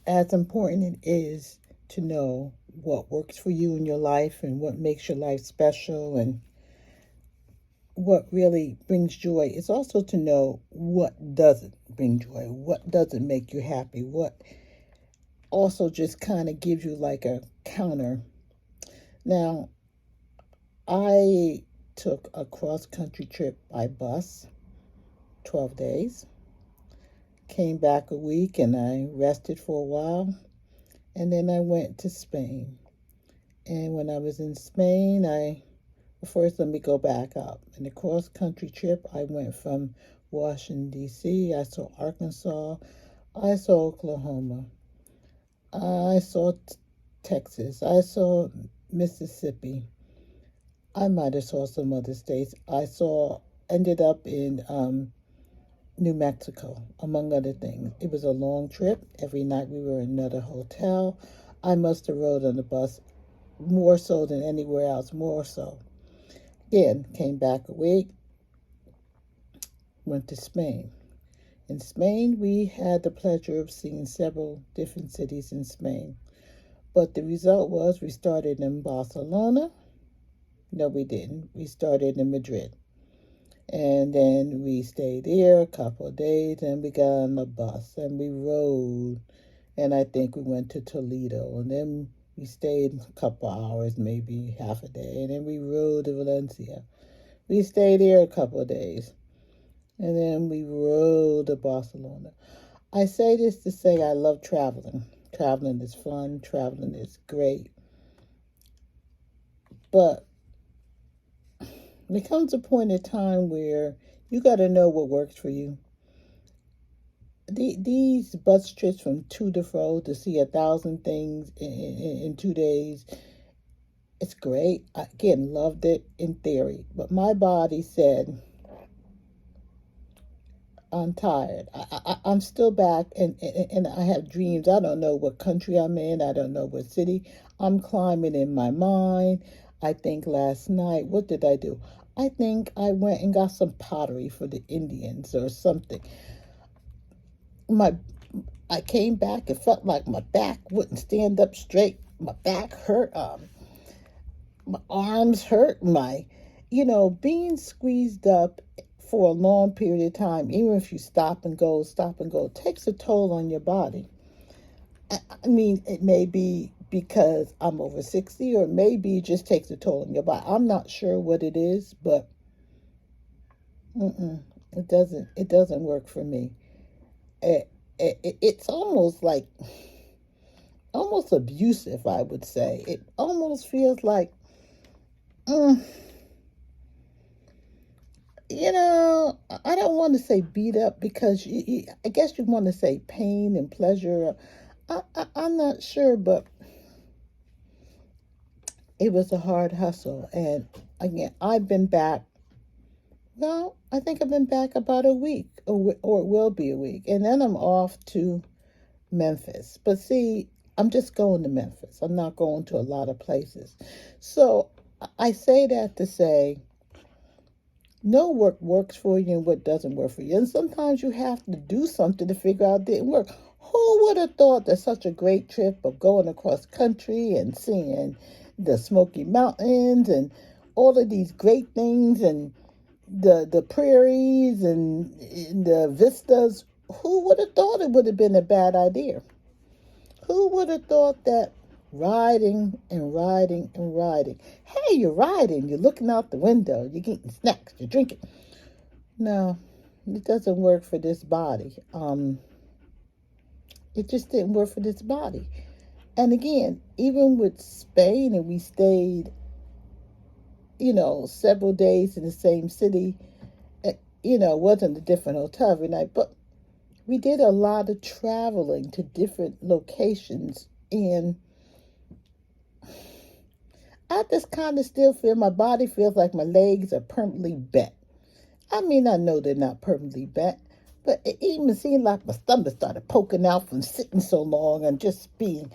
as important it is to know what works for you in your life and what makes your life special and what really brings joy, it's also to know what doesn't bring joy, what doesn't make you happy, what also just kind of gives you like a counter. Now, I took a cross country trip by bus, 12 days, came back a week and I rested for a while, and then I went to Spain. And when I was in Spain, first let me go back up. In the cross country trip, I went from Washington, D.C., I saw Arkansas, I saw Oklahoma, I saw Texas, I saw Mississippi. I might have saw some other states. Ended up in New Mexico, among other things. It was a long trip. Every night we were in another hotel. I must have rode on the bus more so than anywhere else, more so. Again, came back a week, went to Spain. In Spain, we had the pleasure of seeing several different cities in Spain. But the result was we started in Barcelona. No, we didn't. We started in Madrid. And then we stayed there a couple of days and we got on the bus and we rode. And I think we went to Toledo. And then we stayed a couple of hours, maybe half a day. And then we rode to Valencia. We stayed there a couple of days. And then we rode to Barcelona. I say this to say I love traveling. Traveling is fun. Traveling is great. But there comes a point in time where you got to know what works for you. These bus trips from to to fro to see 1,000 things in 2 days, it's great. I, again, loved it in theory. But my body said, I'm tired. I'm still back and I have dreams. I don't know what country I'm in. I don't know what city. I'm climbing in my mind. I think last night, what did I do? I think I went and got some pottery for the Indians or something. My I came back. It felt like my back wouldn't stand up straight. My back hurt. My arms hurt. Being squeezed up for a long period of time, even if you stop and go, takes a toll on your body. I mean, it may be because I'm over 60, or maybe it just takes a toll on your body. I'm not sure what it is, but it doesn't work for me. It's almost abusive, I would say. It almost feels like, mm, I don't want to say beat up because I guess you want to say pain and pleasure. I'm not sure, but it was a hard hustle. And again, I've been back. Well, I think I've been back about a week, or it will be a week. And then I'm off to Memphis. But see, I'm just going to Memphis. I'm not going to a lot of places. So I say that to say, know what works for you and what doesn't work for you. And sometimes you have to do something to figure out it didn't work. Who would have thought that such a great trip of going across country and seeing the Smoky Mountains and all of these great things and the prairies and the vistas, who would have thought it would have been a bad idea? Who would have thought that riding and riding and riding? Hey, you're riding, you're looking out the window, you're getting snacks, you're drinking. No, it doesn't work for this body. It just didn't work for this body. And again, even with Spain, and we stayed, several days in the same city, it wasn't a different hotel every night, but we did a lot of traveling to different locations. And I just kind of still feel my body feels like my legs are permanently bent. I mean, I know they're not permanently bent, but it even seemed like my stomach started poking out from sitting so long and just being.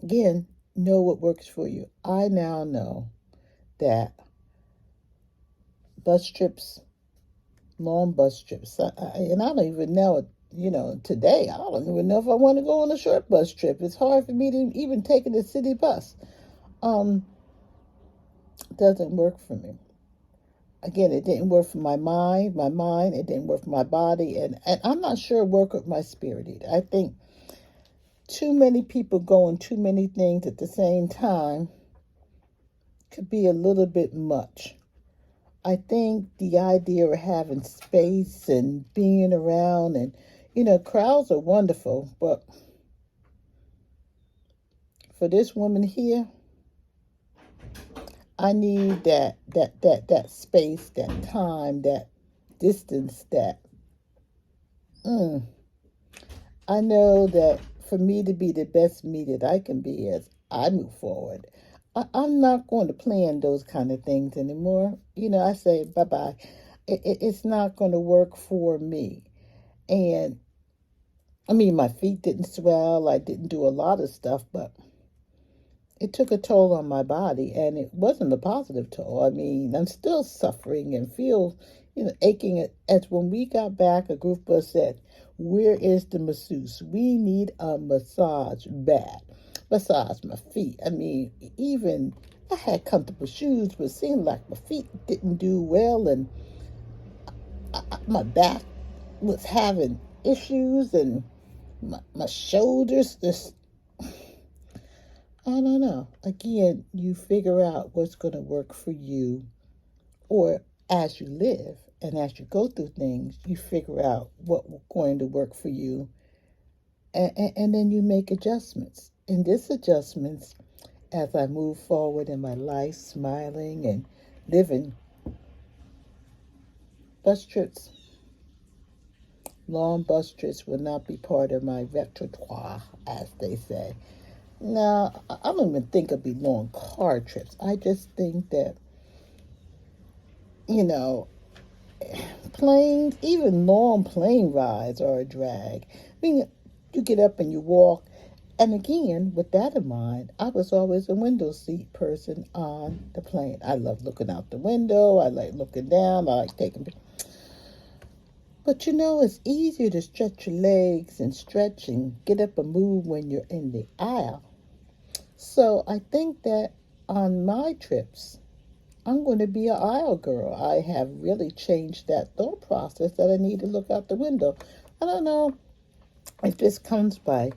Again, know what works for you. I now know that bus trips, long bus trips, and I don't even know Today I don't even know if I want to go on a short bus trip. It's hard for me to even take a city bus. Um, doesn't work for me. Again, it didn't work for my mind, it didn't work for my body, and I'm not sure it worked with my spirit either. I think too many people going too many things at the same time could be a little bit much. I think the idea of having space and being around and crowds are wonderful, but for this woman here, I need that space, that time, that distance, that I know that for me to be the best me that I can be as I move forward, I'm not going to plan those kind of things anymore. I say bye bye. It's not going to work for me. And I mean, my feet didn't swell. I didn't do a lot of stuff, but it took a toll on my body, and it wasn't a positive toll. I mean, I'm still suffering and feel, aching. As when we got back, a group of us said, "Where is the masseuse? We need a massage bad. Massage my feet." I mean, even I had comfortable shoes, but it seemed like my feet didn't do well, and my back was having issues, and my shoulders just, I don't know. Again, you figure out what's going to work for you, or as you live and as you go through things, you figure out what's going to work for you, and then you make adjustments. And this adjustments, as I move forward in my life, smiling and living, bus trips, long bus trips will not be part of my repertoire, as they say. Now, I don't even think it'll be long car trips. I just think that, you know, planes, even long plane rides are a drag. I mean, you get up and you walk. And again, with that in mind, I was always a window seat person on the plane. I love looking out the window. I like looking down. I like taking pictures. But it's easier to stretch your legs and stretch and get up and move when you're in the aisle. So I think that on my trips, I'm going to be an aisle girl. I have really changed that thought process that I need to look out the window. I don't know if this comes by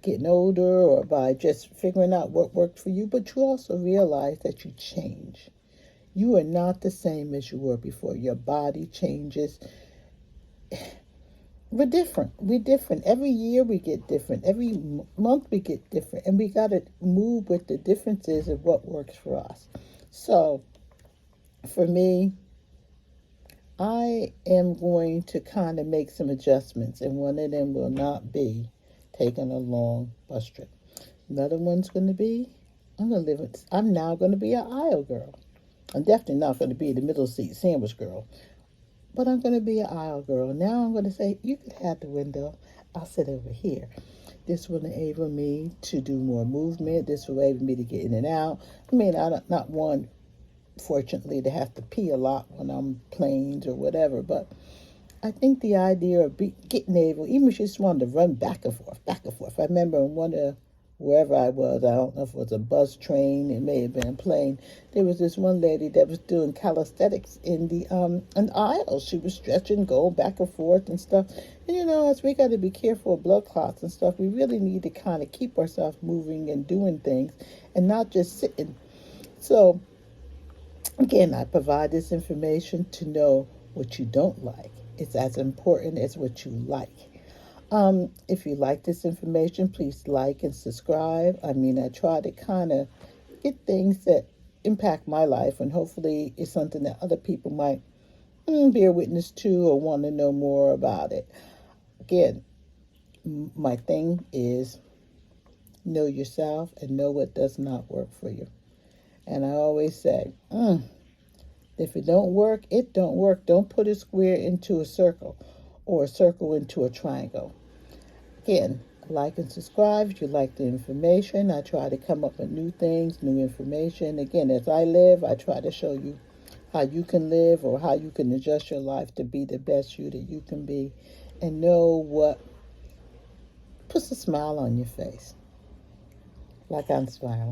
getting older or by just figuring out what worked for you, but you also realize that you change. You are not the same as you were before. Your body changes. We're different. We're different. Every year we get different. Every month we get different. And we got to move with the differences of what works for us. So, for me, I am going to kind of make some adjustments. And one of them will not be taking a long bus trip. Another one's going to be, I'm now going to be an aisle girl. I'm definitely not going to be the middle seat sandwich girl. But I'm going to be an aisle girl. Now I'm going to say, you could have the window. I'll sit over here. This will enable me to do more movement. This will enable me to get in and out. I mean, I'm not one, fortunately, to have to pee a lot when I'm planes or whatever. But I think the idea of getting able, even if you just wanted to run back and forth, back and forth. I remember in one of wherever I was, I don't know if it was a bus, train, it may have been a plane. There was this one lady that was doing calisthenics in the an aisle. She was stretching, going back and forth and stuff. And as we got to be careful of blood clots and stuff, we really need to kind of keep ourselves moving and doing things and not just sitting. So again, I provide this information to know what you don't like. It's as important as what you like. If you like this information, please like and subscribe. I mean, I try to kind of get things that impact my life, and hopefully it's something that other people might bear witness to or want to know more about it. Again, my thing is know yourself and know what does not work for you. And I always say, if it don't work, it don't work. Don't put a square into a circle or a circle into a triangle. Again, like and subscribe if you like the information. I try to come up with new things, new information. Again, as I live, I try to show you how you can live or how you can adjust your life to be the best you that you can be, and know what puts a smile on your face, like I'm smiling.